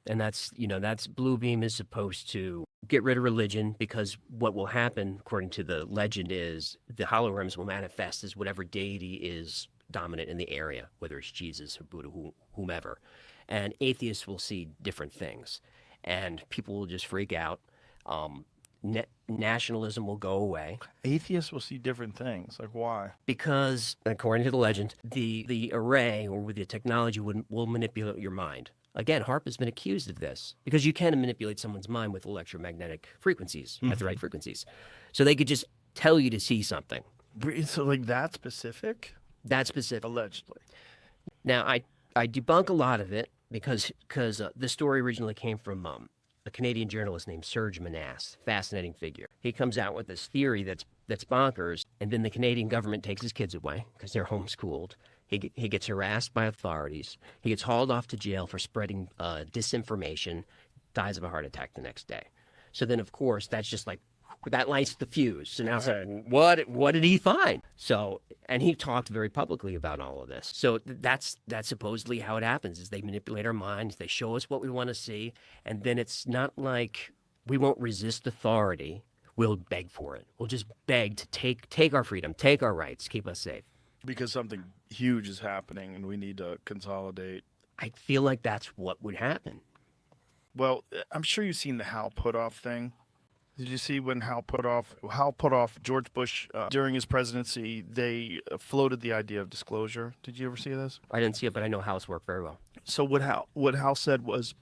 And that's blue beam is supposed to get rid of religion because what will happen, according to the legend, is the holograms will manifest as whatever deity is dominant in the area, whether it's Jesus or Buddha, whomever. And atheists will see different things. And people will just freak out. Nationalism will go away. Atheists will see different things. Like, why? Because, according to the legend, the array or with the technology will manipulate your mind. Again, HAARP has been accused of this because you can manipulate someone's mind with electromagnetic frequencies at the right frequencies. So they could just tell you to see something. So, like, that specific? That specific. Allegedly. Now, I debunk a lot of it because the story originally came from a Canadian journalist named Serge Manasse, fascinating figure. He comes out with this theory that's bonkers, and then the Canadian government takes his kids away because they're homeschooled. He gets harassed by authorities. He gets hauled off to jail for spreading disinformation, dies of a heart attack the next day. So then, of course, that's just like, that lights the fuse. So now, what did he find? So, and he talked very publicly about all of this. So that's supposedly how it happens, is they manipulate our minds. They show us what we want to see. And then it's not like we won't resist authority. We'll beg for it. We'll just beg to take our freedom, take our rights, keep us safe. Because something huge is happening and we need to consolidate. I feel like that's what would happen. Well, I'm sure you've seen the Hal Puthoff thing. Did you see when Hal Puthoff, George Bush, during his presidency, they floated the idea of disclosure? Did you ever see this? I didn't see it, but I know Hal's work very well. So what Hal said was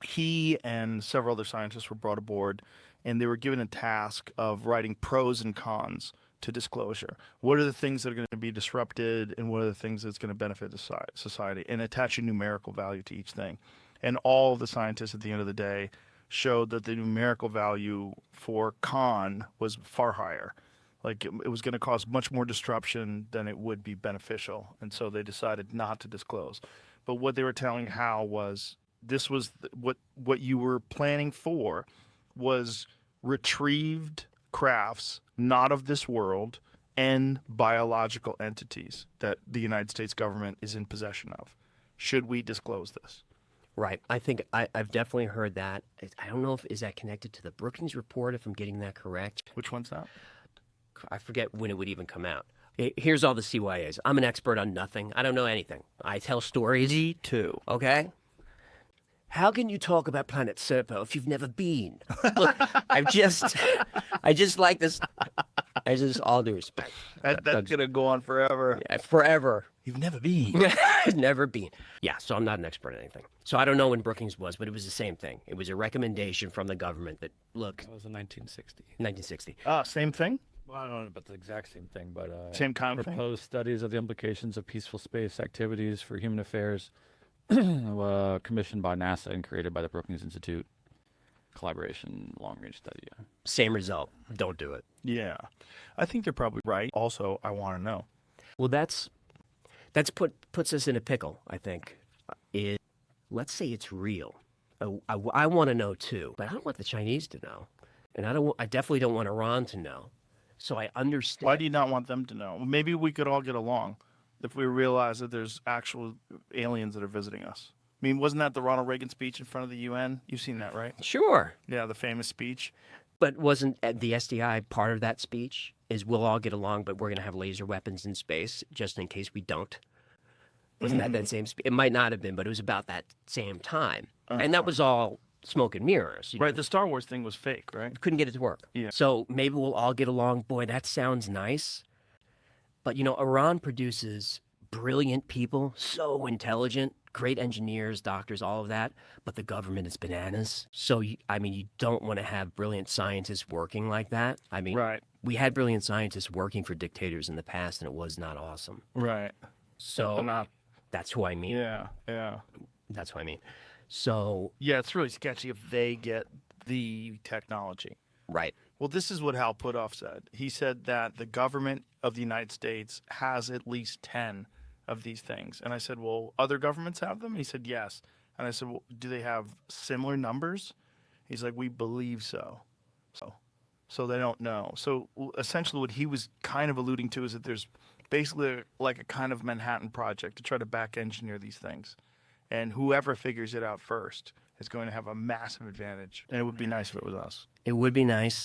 he and several other scientists were brought aboard, and they were given a task of writing pros and cons to disclosure. What are the things that are going to be disrupted, and what are the things that's going to benefit society, and attach a numerical value to each thing. And all the scientists at the end of the day showed that the numerical value for con was far higher. Like it was going to cause much more disruption than it would be beneficial. And so they decided not to disclose. But what they were telling Hal was this was what you were planning for was retrieved crafts not of this world and biological entities that the United States government is in possession of. Should we disclose this? Right. I think I've definitely heard that. I don't know is that connected to the Brookings report, if I'm getting that correct. Which one's that? I forget when it would even come out. Here's all the CYAs. I'm an expert on nothing. I don't know anything. I tell stories. Me too. Okay? How can you talk about Planet Serpo if you've never been? Look, I just like this. I just, all due respect. That's going to go on forever. Yeah, forever. You've never been. Never been. Yeah, so I'm not an expert on anything. So I don't know when Brookings was, but it was the same thing. It was a recommendation from the government that, look. That was in 1960. 1960. Same thing? Well, I don't know about the exact same thing, but same kind of thing. Proposed studies of the implications of peaceful space activities for human affairs, commissioned by NASA and created by the Brookings Institute. Collaboration, long-range study. Yeah. Same result. Don't do it. Yeah, I think they're probably right. Also, I want to know. Well, that's puts us in a pickle. I think. Let's say it's real. I want to know too, but I don't want the Chinese to know, and I definitely don't want Iran to know. So I understand. Why do you not want them to know? Maybe we could all get along if we realize that there's actual aliens that are visiting us. I mean, wasn't that the Ronald Reagan speech in front of the UN? You've seen that, right? Sure. Yeah, the famous speech. But wasn't the SDI part of that speech? Is we'll all get along, but we're going to have laser weapons in space just in case we don't? Wasn't that same speech? It might not have been, but it was about that same time. And that was all smoke and mirrors. Right, the Star Wars thing was fake, right? Couldn't get it to work. Yeah. So maybe we'll all get along. Boy, that sounds nice. But, Iran produces brilliant people, so intelligent, great engineers, doctors, all of that. But the government is bananas. So, you don't want to have brilliant scientists working like that. Right. We had brilliant scientists working for dictators in the past, and it was not awesome. Right. So that's who I mean. Yeah, yeah. That's what I mean. So yeah, it's really sketchy if they get the technology. Right. Well, this is what Hal Puthoff said. He said that the government of the United States has at least 10 of these things. And I said, well, other governments have them? And he said, yes. And I said, well, do they have similar numbers? He's like, we believe so. So they don't know. So essentially what he was kind of alluding to is that there's basically like a kind of Manhattan Project to try to back engineer these things. And whoever figures it out first is going to have a massive advantage, and it would be nice if it was us. It would be nice.